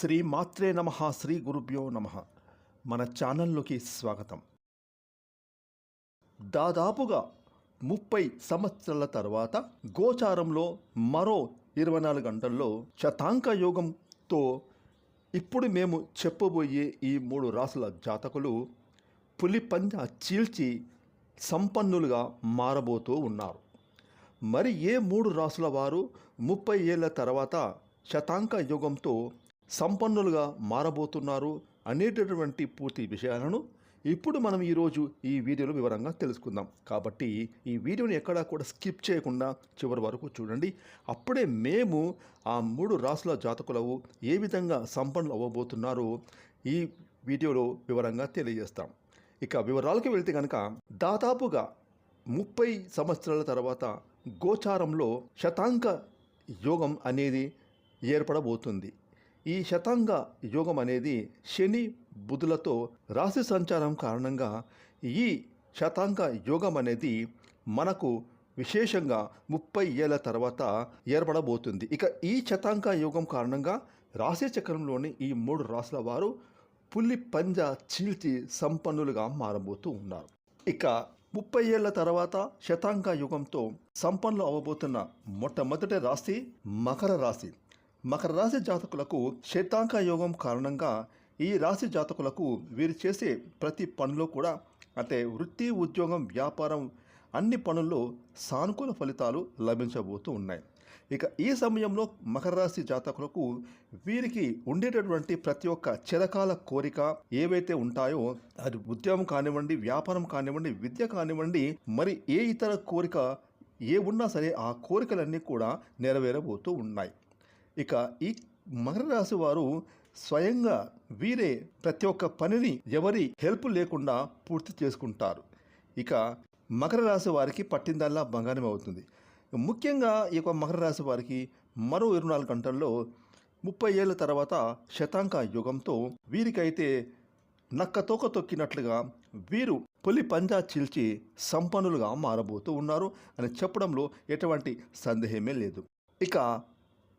శ్రీ మాత్రే నమః, శ్రీ గురుభ్యో నమః. మన ఛానల్లోకి స్వాగతం. దాదాపుగా 30 సంవత్సరాల తర్వాత గోచారంలో మరో 24 గంటల్లో శతాంక యోగంతో ఇప్పుడు మేము చెప్పబోయే ఈ 3 రాసుల జాతకులు పులిపంజ చీల్చి సంపన్నులుగా మారబోతూ ఉన్నారు. మరి ఏ 3 రాసుల వారు 30 ఏళ్ల తర్వాత శతాంక యోగంతో సంపన్నులుగా మారబోతున్నారు అనేటటువంటి పూర్తి విషయాలను ఇప్పుడు మనం ఈరోజు ఈ వీడియోలో వివరంగా తెలుసుకుందాం. కాబట్టి ఈ వీడియోని ఎక్కడా కూడా స్కిప్ చేయకుండా చివరి వరకు చూడండి. అప్పుడే మేము ఆ 3 రాసుల జాతకులు ఏ విధంగా సంపన్నులు అవ్వబోతున్నారో ఈ వీడియోలో వివరంగా తెలియజేస్తాం. ఇక వివరాలకు వెళ్తే కనుక దాదాపుగా 30 సంవత్సరాల తర్వాత గోచారంలో శతాంక యోగం అనేది ఏర్పడబోతుంది. ఈ శతాంగ యోగం అనేది శని బుధులతో రాశి సంచారం కారణంగా ఈ శతాంగ యోగం అనేది మనకు విశేషంగా 30 ఏళ్ల తర్వాత ఏర్పడబోతుంది. ఇక ఈ శతాంగ యోగం కారణంగా రాశి చక్రంలోని ఈ 3 రాశుల వారు పులి పంజ చీల్చి సంపన్నులుగా మారబోతూ ఉన్నారు. ఇక 30 ఏళ్ల తర్వాత శతాంగ యుగంతో సంపన్నులు అవ్వబోతున్న మొట్టమొదటి రాశి మకర రాశి. మకర రాశి జాతకులకు శతాంక యోగం కారణంగా ఈ రాశి జాతకులకు వీరు చేసే ప్రతి పనిలో కూడా అంటే వృత్తి, ఉద్యోగం, వ్యాపారం అన్ని పనుల్లో సానుకూల ఫలితాలు లభించబోతూ ఉన్నాయి. ఇక ఈ సమయంలో మకర రాశి జాతకులకు వీరికి ఉండేటటువంటి ప్రతి ఒక్క చిరకాల కోరిక ఏవైతే ఉంటాయో అది ఉద్యోగం కానివ్వండి, వ్యాపారం కానివ్వండి, విద్య కానివ్వండి, మరి ఏ ఇతర కోరిక ఏ ఉన్నా సరే ఆ కోరికలన్నీ కూడా నెరవేరబోతూ ఉన్నాయి. ఇక ఈ మకర రాశి వారు స్వయంగా వీరే ప్రతి ఒక్క పనిని ఎవరి హెల్ప్ లేకుండా పూర్తి చేసుకుంటారు. ఇక మకర రాశి వారికి పట్టిందల్లా బంగారం అవుతుంది. ముఖ్యంగా ఈ యొక్క మకర రాశి వారికి మరో 24 గంటల్లో 30 ఏళ్ల తర్వాత శతాంక యుగంతో వీరికైతే నక్కతోక తొక్కినట్లుగా వీరు పులి పంజా చీల్చి సంపన్నులుగా మారబోతూ ఉన్నారు అని చెప్పడంలో ఎటువంటి సందేహమే లేదు. ఇక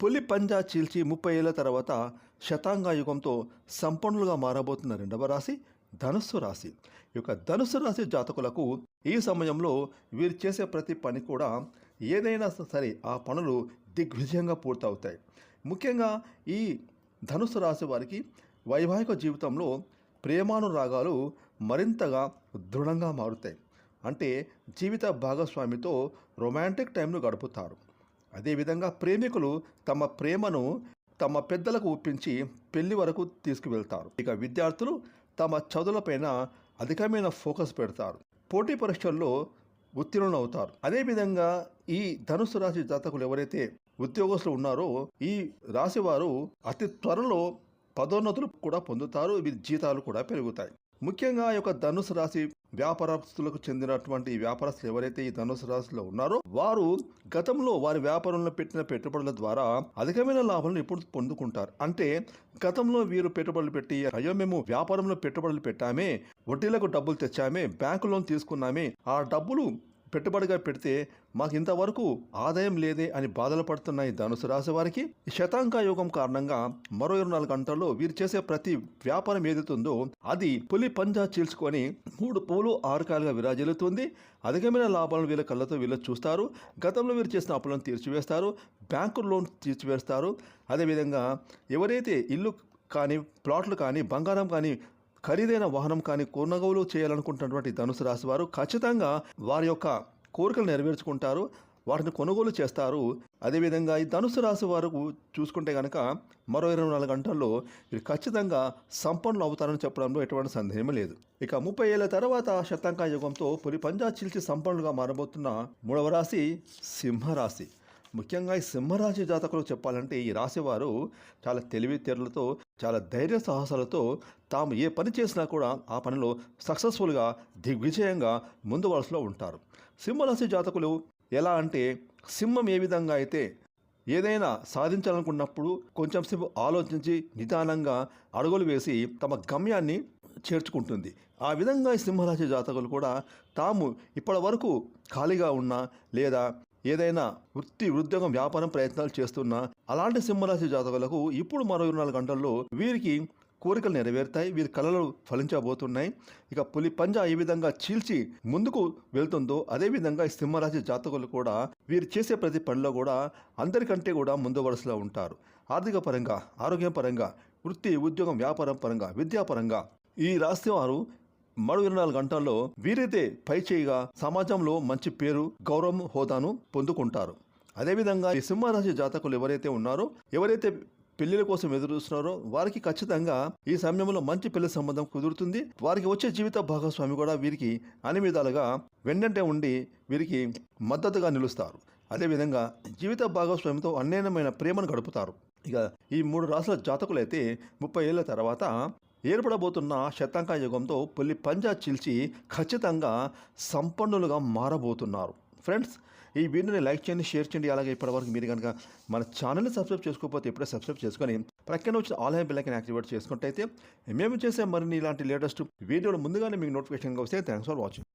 పులి పంజా చీల్చి 30 ఏళ్ల తర్వాత శతాంగ యుగంతో సంపన్నులుగా మారబోతున్న రెండవ రాశి ధనుస్సు రాశి. ఈ యొక్క ధనుస్సు రాశి జాతకులకు ఈ సమయంలో వీరు చేసే ప్రతి పని కూడా ఏదైనా సరే ఆ పనులు దిగ్విజయంగా పూర్తవుతాయి. ముఖ్యంగా ఈ ధనుస్సు రాశి వారికి వైవాహిక జీవితంలో ప్రేమానురాగాలు మరింతగా దృఢంగా మారుతాయి. అంటే జీవిత భాగస్వామితో రొమాంటిక్ టైంను గడుపుతారు. అదేవిధంగా ప్రేమికులు తమ ప్రేమను తమ పెద్దలకు ఒప్పించి పెళ్లి వరకు తీసుకువెళ్తారు. ఇక విద్యార్థులు తమ చదువులపైన అధికమైన ఫోకస్ పెడతారు. పోటీ పరీక్షల్లో ఉత్తీర్ణులవుతారు. అదేవిధంగా ఈ ధనుస్సు రాశి జాతకులు ఎవరైతే ఉద్యోగస్తులు ఉన్నారో ఈ రాశి వారు అతి త్వరలో పదోన్నతులు కూడా పొందుతారు. జీతాలు కూడా పెరుగుతాయి. ముఖ్యంగా ఈ యొక్క ధనుసు రాశి వ్యాపారస్తులకు చెందినటువంటి వ్యాపారస్తులు ఎవరైతే ఈ ధనుసు రాశిలో ఉన్నారో వారు గతంలో వారి వ్యాపారంలో పెట్టిన పెట్టుబడుల ద్వారా అధికమైన లాభాలను ఇప్పుడు పొందుకుంటారు. అంటే గతంలో వీరు పెట్టుబడులు పెట్టి అయ్యో మేము వ్యాపారంలో పెట్టుబడులు పెట్టామే, వడ్డీలకు డబ్బులు తెచ్చామే, బ్యాంకు లోన్ తీసుకున్నామే, ఆ డబ్బులు పెట్టుబడిగా పెడితే మాకు ఇంతవరకు ఆదాయం లేదే అని బాధలు పడుతున్న ఈ ధనుసు రాశి వారికి శతాంక యోగం కారణంగా మరో 24 గంటల్లో వీరు చేసే ప్రతి వ్యాపారం ఏదైతుందో అది పులి పంజా చీల్చుకొని 3 పూలు 6 కాయలుగా విరాజిల్లుతుంది. అధికమైన లాభాలను వీళ్ళ కళ్ళతో వీళ్ళు చూస్తారు. గతంలో వీరు చేసిన అప్పులను తీర్చివేస్తారు, బ్యాంకు లోన్ తీర్చివేస్తారు. అదేవిధంగా ఎవరైతే ఇల్లు కానీ, ప్లాట్లు కానీ, బంగారం కానీ, ఖరీదైన వాహనం కానీ కొనుగోలు చేయాలనుకుంటున్నటువంటి ధనుసు రాశి వారు ఖచ్చితంగా వారి యొక్క కోరికలు నెరవేర్చుకుంటారు, వాటిని కొనుగోలు చేస్తారు. అదేవిధంగా ఈ ధనుసు రాశి వారు చూసుకుంటే కనుక మరో 24 గంటల్లో వీరు ఖచ్చితంగా సంపన్నులు అవుతారని చెప్పడంలో ఎటువంటి సందేహం లేదు. ఇక 30 ఏళ్ల తర్వాత శతాంక యుగంతో పులి పంజా చీల్చి సంపన్నులుగా మారబోతున్న 3వ రాశి సింహరాశి. ముఖ్యంగా ఈ సింహరాశి జాతకులు చెప్పాలంటే ఈ రాశి వారు చాలా తెలివితేటలతో, చాలా ధైర్య సాహసాలతో తాము ఏ పని చేసినా కూడా ఆ పనిలో సక్సెస్ఫుల్గా దిగ్విజయంగా ముందు వరుసలో ఉంటారు. సింహరాశి జాతకులు ఎలా అంటే సింహం ఏ విధంగా అయితే ఏదైనా సాధించాలనుకున్నప్పుడు కొంచెం సేపు ఆలోచించి నిదానంగా అడుగులు వేసి తమ గమ్యాన్ని చేర్చుకుంటుంది. ఆ విధంగా ఈ సింహరాశి జాతకులు కూడా తాము ఇప్పటి వరకు ఖాళీగా ఉన్నా లేదా ఏదైనా వృత్తి ఉద్యోగం వ్యాపారం ప్రయత్నాలు చేస్తున్న అలాంటి సింహరాశి జాతకులకు ఇప్పుడు మరో 24 గంటల్లో వీరికి కోరికలు నెరవేరుతాయి. వీరి కళలు ఫలించబోతున్నాయి. ఇక పులి పంజా ఏ విధంగా చీల్చి ముందుకు వెళ్తుందో అదేవిధంగా ఈ సింహరాశి జాతకులు కూడా వీరు చేసే ప్రతి పనిలో కూడా అందరికంటే కూడా ముందు వరుసలో ఉంటారు. ఆర్థిక పరంగా, ఆరోగ్యం పరంగా, వృత్తి ఉద్యోగం వ్యాపారం పరంగా, విద్యాపరంగా ఈ రాశి వారు మరో 24 గంటల్లో వీరైతే పైచేయిగా సమాజంలో మంచి పేరు, గౌరవం, హోదాను పొందుకుంటారు. అదేవిధంగా ఈ సింహరాశి జాతకులు ఎవరైతే ఉన్నారో, ఎవరైతే పెళ్లిల కోసం ఎదురు చూస్తున్నారో వారికి ఖచ్చితంగా ఈ సమయంలో మంచి పెళ్లి సంబంధం కుదురుతుంది. వారికి వచ్చే జీవిత భాగస్వామి కూడా వీరికి అన్ని విధాలుగా వెన్నంటే ఉండి వీరికి మద్దతుగా నిలుస్తారు. అదేవిధంగా జీవిత భాగస్వామితో అన్యోన్యమైన ప్రేమను గడుపుతారు. ఇక ఈ 3 రాశుల జాతకులైతే 30 ఏళ్ల తర్వాత ఏర్పడబోతున్న శతాంక యుగంతో పులి పంజా చీల్చి ఖచ్చితంగా సంపన్నులుగా మారబోతున్నారు. ఫ్రెండ్స్, ఈ వీడియోని లైక్ చేయండి, షేర్ చేయండి. అలాగే ఇప్పటివరకు మీరు కనుక మన ఛానల్ని సబ్స్క్రైబ్ చేసుకోకపోతే ఇప్పుడే సబ్స్క్రైబ్ చేసుకొని ప్రక్కన వచ్చిన ఆల్ బెల్ ఐకాన్ యాక్టివేట్ చేసుకుంటే మేము చేసే మరిన్ని ఇలాంటి లేటెస్ట్ వీడియోలు ముందుగానే మీకు నోటిఫికేషన్గా వస్తే థ్యాంక్స్ ఫర్ వాచింగ్.